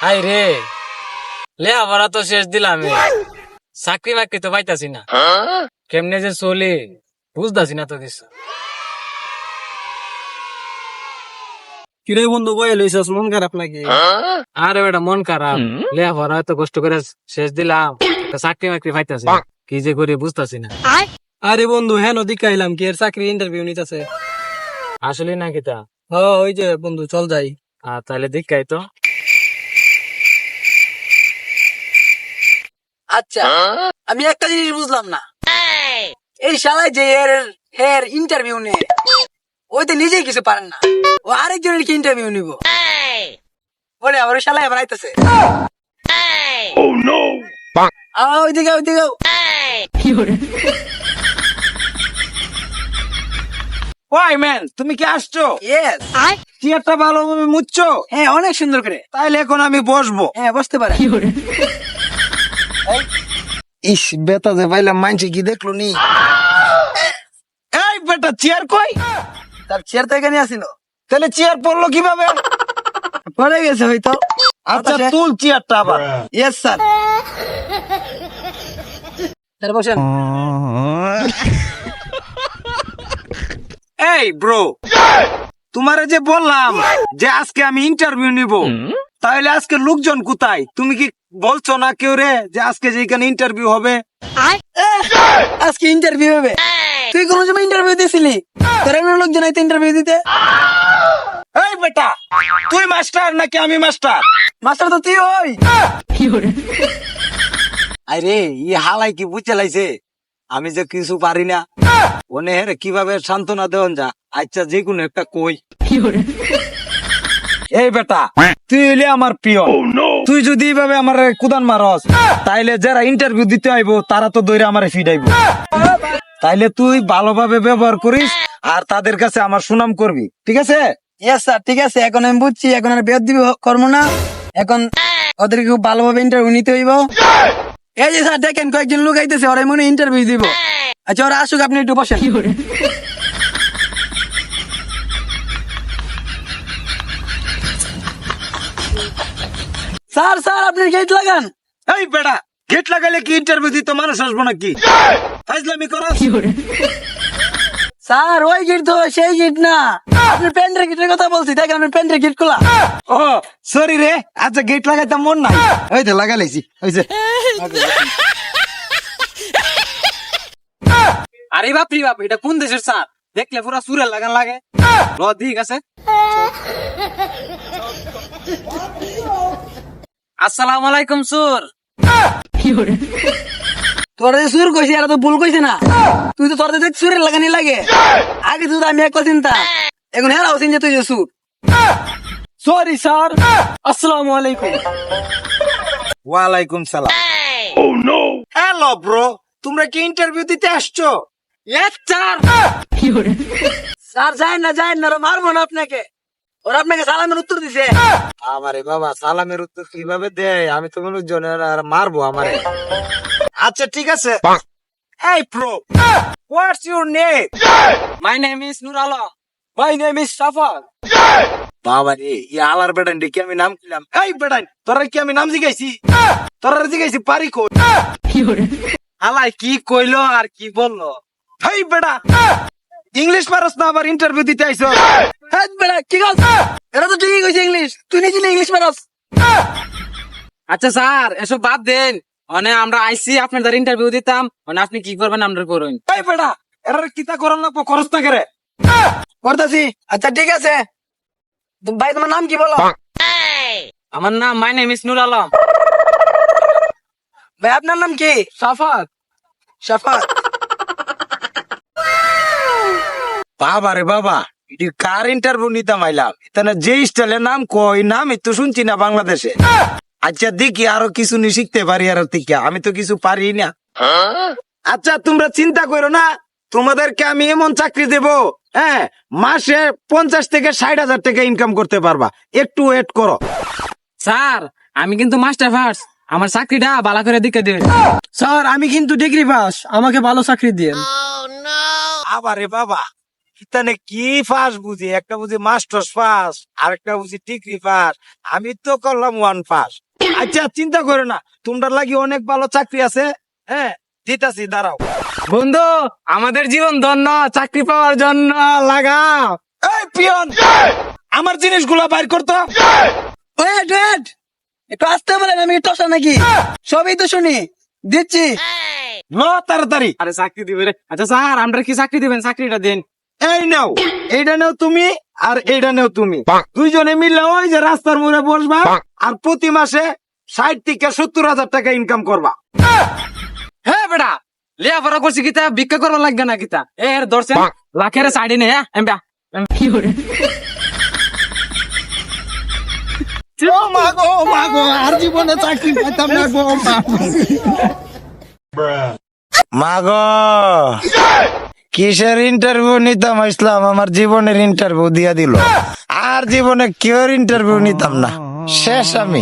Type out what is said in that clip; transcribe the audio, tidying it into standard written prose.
High রে, লেখাপড়া তো শেষ দিলাম, চাকরি বাকরি তো পাইতাছি না, কেমনে যে চলি বুঝতাছি না তো কিছু। কিরে বন্ধু বয়ে লইছস, মন খারাপ নাকি? আরে বেটা মন খারাপ, লেখাপড়া এত কষ্ট করে শেষ দিলাম, একটা চাকরি বাকরি পাইতাছি না, কি যে করি বুঝতাছি না। আরে বন্ধু হ্যাঁ নদী আইলাম, কি এর চাকরি ইন্টারভিউ নিতেছে। আসলে নাকি তা? ওই যে বন্ধু চল যাই। তাহলে দেখাই তো। আচ্ছা আমি একটা জিনিস বুঝলাম না, এই শালায় যে এর ইন্টারভিউ নেয় ওই তো নিজেই কিছু পারেন না, ও আরেকজনের কি ইন্টারভিউ নিব? বলে আবার শালায় আবার আইতেছে। ওইদিকে ওইদিকে ওই ম্যান, তুমি কি আসছো? ইয়েস, চেয়ারটা ভালোভাবে মুছছো? হ্যাঁ অনেক সুন্দর করে। তাইলে এখন আমি বসবো। হ্যাঁ বসতে পারে। ইস বেটা যে পাইলাম, মানছি কি দেখলো নি? এই বেটা চেয়ার কই? তার চেয়ার তো এখানে আসিল, তাহলে চেয়ার পড়লো কিভাবে? পড়ে গেছে হয়তো। আচ্ছা তুল চেয়ারটা আবার। Yes sir. স্যার বসেন। এই ব্রো, তোমারে যে বললাম যে আজকে আমি ইন্টারভিউ নিব, তাহলে আজকে লোকজন কোথায়? তুমি কি বলছো না কেউ রে যে আজকে যে এখানে ইন্টারভিউ হবে? আজকে ইন্টারভিউ হবে? তুই কোন সময় ইন্টারভিউ দিছিলি? তোর এমন লোকজন আইতে ইন্টারভিউ দিতে? এই বেটা, তুই মাস্টার নাকি আমি মাস্টার? মাস্টার তো তুই ওই। আরে ই হালাই কি বুঝে লাইছে আমি যে কিছু পারি না, ওনে হেরে কিভাবে সান্ত্বনা দেওয়ান যা। আচ্ছা যে কোনো একটা কই। এই বেটা, তুই হইলে আমার প্রিয়, তুই যদি এইভাবে আমার কুদান মারস, তাইলে যারা ইন্টারভিউ দিতে আইব তারা তো দৈরে আমার ফিডাইব। তাইলে তুই ভালোভাবে ব্যবহার করিস আর তাদের কাছে আমার সুনাম করবি, ঠিক আছে? ইয়েস স্যার, ঠিক আছে। এখন আমি বুঝছি, এখন আর বেদ দিবি করবো না, এখন ওদেরকে খুব ভালোভাবে ইন্টারভিউ নিতে হইব। এই যে স্যার দেখেন কয়েকজন লোক আইতেছে, ওরা মনে ইন্টারভিউ দিব। আচ্ছা ওরা আসুক, আপনি একটু বসেন। স্যার স্যার আপনি গেট লাগান। এই বেটা, গেট লাগাইলে কি ইন্টারভিউ দিতে মানুষ আসবো নাকি? ফাইজলামি করস? স্যার ওই গেট তো সেই গেট না, আপনি প্যান্টের গেটের কথা বলছি, দেখেন আপনার প্যান্টের গেট খোলা। ও সরি রে, আচ্ছা গেট লাগাইতে মন নাই, ওই তো লাগাই লাইছি। হইছে? আরে বাপ রে বাপ, এটা কোন দেশের স্যার? দেখলে পুরা সুরের লাগান লাগে। ঠিক আছে। আসসালামু আলাইকুম সুর। তোরা যে সুর কইছি আর তো ভুল কইছে না, তুই তো তোর দেখ সুরের লাগানি লাগে। আগে তুই আমি একটা চিন্তা, এখন হেরাও চিন্তা তুই যে সুর। Sorry sir. আসসালামু আলাইকুম। ওয়ালাইকুম সালাম। হ্যালো ব্রো, তোমরা কি ইন্টারভিউ দিতে আসছো? স্যার যায় না ওরা মারবো না আপনাকে, ওরা আপনাকে সালামের উত্তর দিছে। আমারে বাবা সালামের উত্তর কিভাবে দেয়? আমি তো মনে জনের আর মারবো আমারে। আচ্ছা ঠিক আছে। এই bro, what's your name? My name is Nur Alam. My name is suffer. বাবা রে, ই আলার বেটান কি আমি নাম দিলাম? এই বেটান, তোরা কি আমি নাম জিগাইছি? তোরা জিগাইছি পারি কই? আলাই কি কইলো আর কি বললো? এই বেটা, ইংলিশ পারস না আবার ইন্টারভিউ দিতে আইছো? হ্যাঁ বেটা কি গাছ, এরা তো ঠিকই কইছে ইংলিশ, তুই নিজে ইংলিশ পারস। আচ্ছা স্যার এসব বাদ দেন, মানে আমরা আইসি আপনাদের ইন্টারভিউ দিতাম, মানে আপনি কি করবেন আমরা করুন। এই বেটা, এরা কিতা করন না খরচ না করে করতেছি। আচ্ছা ঠিক আছে ভাই, তোমার নাম কি বলো? আমার নাম my name is Nur Alam. ভাই আপনার নাম কি? সাফাত। শাফাত। বাবা রে বাবা, এটি কার ইন্টারভিউ নিতাম আইলাম? এখানে যে স্টাইলের নাম কই, নাম তো শুনছি না বাংলাদেশে। আচ্ছা দেখি আরো কিছু নি শিখতে পারি আর থেকে, আমি তো কিছু পারি না। আচ্ছা তোমরা চিন্তা করো না, তোমাদেরকে আমি এমন চাকরি দেব, হ্যাঁ মাসে 50 থেকে 60,000 টাকা ইনকাম করতে পারবা। একটু ওয়েট করো। স্যার আমি কিন্তু মাস্টার পাস, আমার চাকরিটা ভালো করে দিকে দেবেন। স্যার আমি কিন্তু ডিগ্রি পাস, আমাকে ভালো চাকরি দিন। আবারে বাবা, ইতানে কি পাস বুঝি, একটা বুঝি মাস্টার্স পাস, আর একটা বুঝি ডিগ্রি পাস, আমি তো করলাম 1 পাস। আচ্ছা চিন্তা করো না, তোমরা লাগি অনেক ভালো চাকরি আছে, হ্যাঁ দিতাছি, দাঁড়াও। বন্ধু আমাদের জীবন ধন্য, চাকরি পাওয়ার জন্য লাগাও। এই পিয়ন, আমার জিনিসগুলো বাইর করতো। ওয়েট ওয়েট, একটু আসতে বলেন, আমি একটু আসা নাকি? সবই তো শুনি, দিচ্ছি। ল তাড়াতাড়ি। আরে চাকরি দিবে রে। আচ্ছা স্যার আমরা কি চাকরি দিবেন? চাকরিটা দিন। এই নাও, এইটা নাও তুমি, আর এইটা নাও তুমি, দুইজনে মিলে ওই যে রাস্তার মোড়ে বসবা, আর প্রতি মাসে 60 থেকে 70,000 টাকা ইনকাম করবা। হ্যাঁ বেটা, লেয়াপড়া করছি কিতা, ভিক্ষা করবার লাগবে না কিতা। এর ধরছেন লাখের সাইডে নে, হ্যাঁ এমবা। ও মা গো, আর জীবনে চাকরি পাইতাম না গো, মা গো। কিসের ইন্টারভিউ নিতাম ইসলাম, আমার জীবনের ইন্টারভিউ দিয়া দিল। আর জীবনে কেউ ইন্টারভিউ নিতাম না, শেষ আমি।